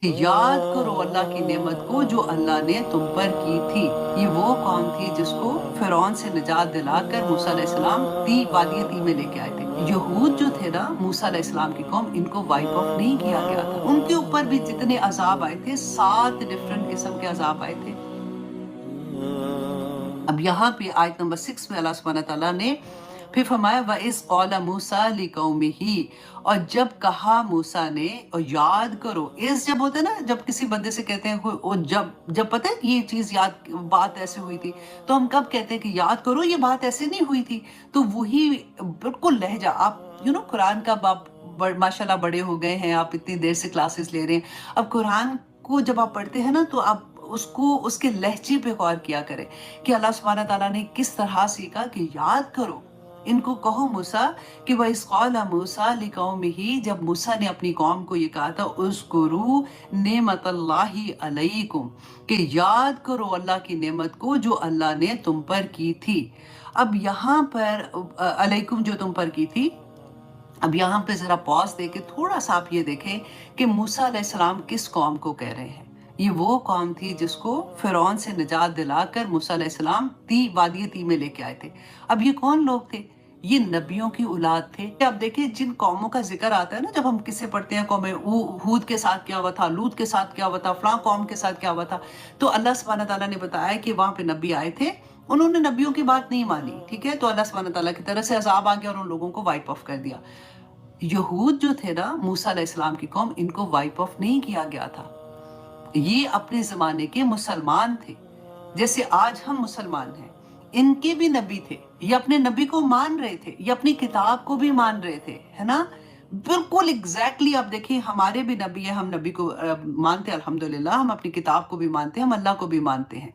कि याद करो अल्लाह की नेमत को जो अल्लाह ने तुम पर की थी। ये वो कौम थी जिसको फिरौन से निजात दिलाकर मूसा अलैहिस्सलाम वादिय ती में लेके आए थे। यहूद जो थे ना, मूसा अलैहिस्सलाम की कौम, इनको वाइप ऑफ नहीं किया गया था। उनके ऊपर भी जितने अजाब आए थे, 7 डिफरेंट किस्म के अजाब आए थे। अब यहाँ पे आयत नंबर 6 में अल्लाह सुब्हानहू व तआला ने फिर फरमाया वइज़ क़ाला मूसा लिक़ौमिही, और जब कहा मूसा ने, और याद करो, इस जब होता है ना, जब किसी बंदे से कहते हैं और जब जब पता है कि ये चीज़ याद, बात ऐसे हुई थी, तो हम कब कहते हैं कि याद करो ये बात ऐसे नहीं हुई थी। तो वही बिल्कुल लहजा, आप कुरान का आप माशाल्लाह बड़े हो गए हैं, आप इतनी देर से क्लासेस ले रहे हैं। अब कुरान को जब आप पढ़ते हैं ना, तो आप उसको उसके लहजे पे गौर किया करें कि अल्लाह सुब्हानहू व तआला ने किस तरह से कहा कि याद करो, इनको कहो मूसा कि वह इस क़ाला मूसा लिक़ौमिही, जब मूसा ने अपनी कौम को ये कहा था उज़्कुरू नेमतल्लाहि अलैकुम, कि याद करो अल्लाह की नेमत को जो अल्लाह ने तुम पर की थी। अब यहाँ पर अलैकुम जो तुम पर की थी, अब यहाँ पे जरा पॉज दे के थोड़ा सा आप ये देखें कि मूसा अलैहिस्सलाम किस कौम को कह रहे हैं। ये वो कौम थी जिसको फिरौन से निजात दिलाकर मूसा अलैहिस्सलाम वादिय ती में लेके आए थे। अब ये कौन लोग थे? ये नबियों की औलाद थे। अब देखिए, जिन कौमों का जिक्र आता है ना, जब हम किससे पढ़ते हैं, कौम हूद के साथ क्या हुआ था, लूत के साथ क्या हुआ था, फलां कौम के साथ क्या हुआ था, तो अल्लाह सुब्हानहू व तआला ने बताया कि वहां पे नबी आए थे, उन्होंने नबियों की बात नहीं मानी। ठीक है, तो अल्लाह सुब्हानहू व तआला की तरफ से अजाब आ गया और उन लोगों को वाइप ऑफ कर दिया। यहूद जो थे ना, मूसा अलैहिस्सलाम की कौम, इनको वाइप ऑफ नहीं किया गया था। ये अपने जमाने के मुसलमान थे, जैसे आज हम मुसलमान हैं। इनके भी नबी थे, ये अपने नबी को मान रहे थे, ये अपनी किताब को भी मान रहे थे, है ना। बिल्कुल एग्जैक्टली आप देखिए, हमारे भी नबी है, हम नबी को मानते हैं, अल्हम्दुलिल्लाह, हम अपनी किताब को भी मानते हैं, हम अल्लाह को भी मानते हैं।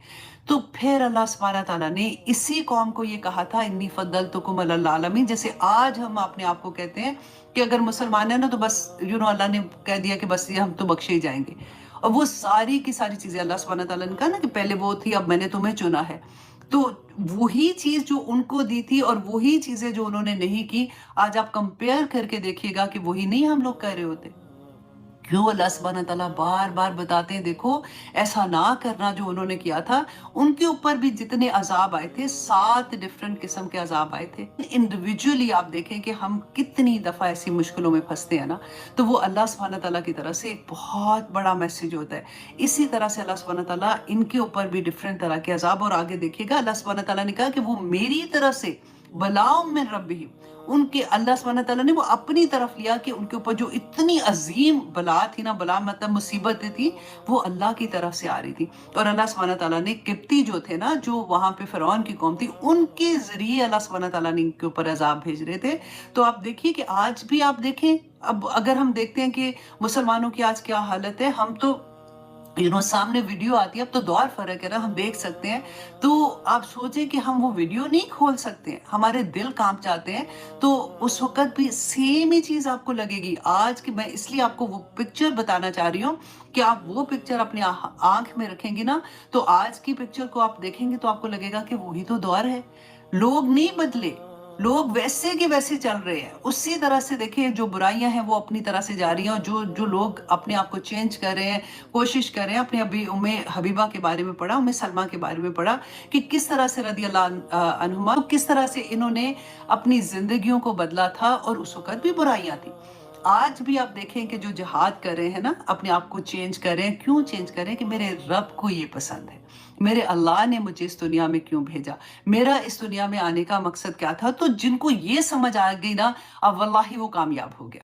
तो फिर अल्लाह सुब्हानहू व तआला ने इसी कौम को ये कहा था, इन्नी फद्दलतुकुम अलल आलमीन, जैसे आज हम अपने आप को कहते हैं कि अगर मुसलमान है ना, तो बस अल्लाह ने कह दिया कि बस ये हम तो बख्शे ही जाएंगे। और वो सारी की सारी चीजें अल्लाह सुब्हानहू व तआला ने कहा ना कि पहले वो थी, अब मैंने तुम्हें चुना है। तो वही चीज जो उनको दी थी और वही चीजें जो उन्होंने नहीं की, आज आप कंपेयर करके देखिएगा कि वही नहीं हम लोग कर रहे होते। क्यों अल्लाह सुब्हानहू व तआला बार बार बताते हैं, देखो ऐसा ना करना जो उन्होंने किया था। उनके ऊपर भी जितने अजाब आए थे, 7 डिफरेंट किस्म के अजाब आए थे। इंडिविजुअली आप देखें कि हम कितनी दफा ऐसी मुश्किलों में फंसते हैं ना, तो वो अल्लाह सुब्हानहू व तआला की तरफ से एक बहुत बड़ा मैसेज होता है। इसी तरह से अल्लाह सुब्हानहू व तआला इनके ऊपर भी डिफरेंट तरह के अजाब, और आगे देखिएगा अल्लाह सुब्हानहू व तआला ने कहा कि वो मेरी तरफ से बलाओं में रब्बिहिम, उनके अल्लाह सुब्हानहू व तआला ने वो अपनी तरफ लिया कि उनके ऊपर जो इतनी अजीम बला थी ना, बला मतलब मुसीबतें थी, वो अल्लाह की तरफ से आ रही थी। और अल्लाह सुब्हानहू व तआला ने किब्ती जो थे ना, जो वहां पे फिरौन की कौम थी, उनके जरिए अल्लाह सुब्हानहू व तआला ने इनके ऊपर अजाब भेज रहे थे। तो आप देखिए कि आज भी आप देखें, अब अगर हम देखते हैं कि मुसलमानों की आज क्या हालत है, हम तो सामने वीडियो आती है, अब तो दौर फर्क है ना, हम देख सकते हैं। तो आप सोचें कि हम वो वीडियो नहीं खोल सकते हैं, हमारे दिल कांप जाते हैं। तो उस वक्त भी सेम ही चीज आपको लगेगी आज की। मैं इसलिए आपको वो पिक्चर बताना चाह रही हूँ कि आप वो पिक्चर अपनी आंख में रखेंगे ना, तो आज की पिक्चर को आप देखेंगे तो आपको लगेगा कि वही तो दौर है। लोग नहीं बदले, लोग वैसे के वैसे चल रहे हैं। उसी तरह से देखिए, जो बुराइयां हैं वो अपनी तरह से जा रही हैं, और जो जो लोग अपने आप को चेंज कर रहे हैं, कोशिश कर रहे हैं। अपने अभी उम्मे हबीबा के बारे में पढ़ा, उम्मे सलमा के बारे में पढ़ा कि किस तरह से रदी अल्लाह अन्हुमा, किस तरह से इन्होंने अपनी जिंदगियों को बदला था, और उस वक्त भी बुराइयां थी। आज भी आप देखें कि जो जिहाद कर रहे हैं ना, अपने आप को चेंज कर रहे हैं। क्यों चेंज कर रहे हैं? कि मेरे रब को ये पसंद है, मेरे अल्लाह ने मुझे इस दुनिया में क्यों भेजा, मेरा इस दुनिया में आने का मकसद क्या था। तो जिनको ये समझ आ गई ना, अब वल्लाही वो कामयाब हो गया।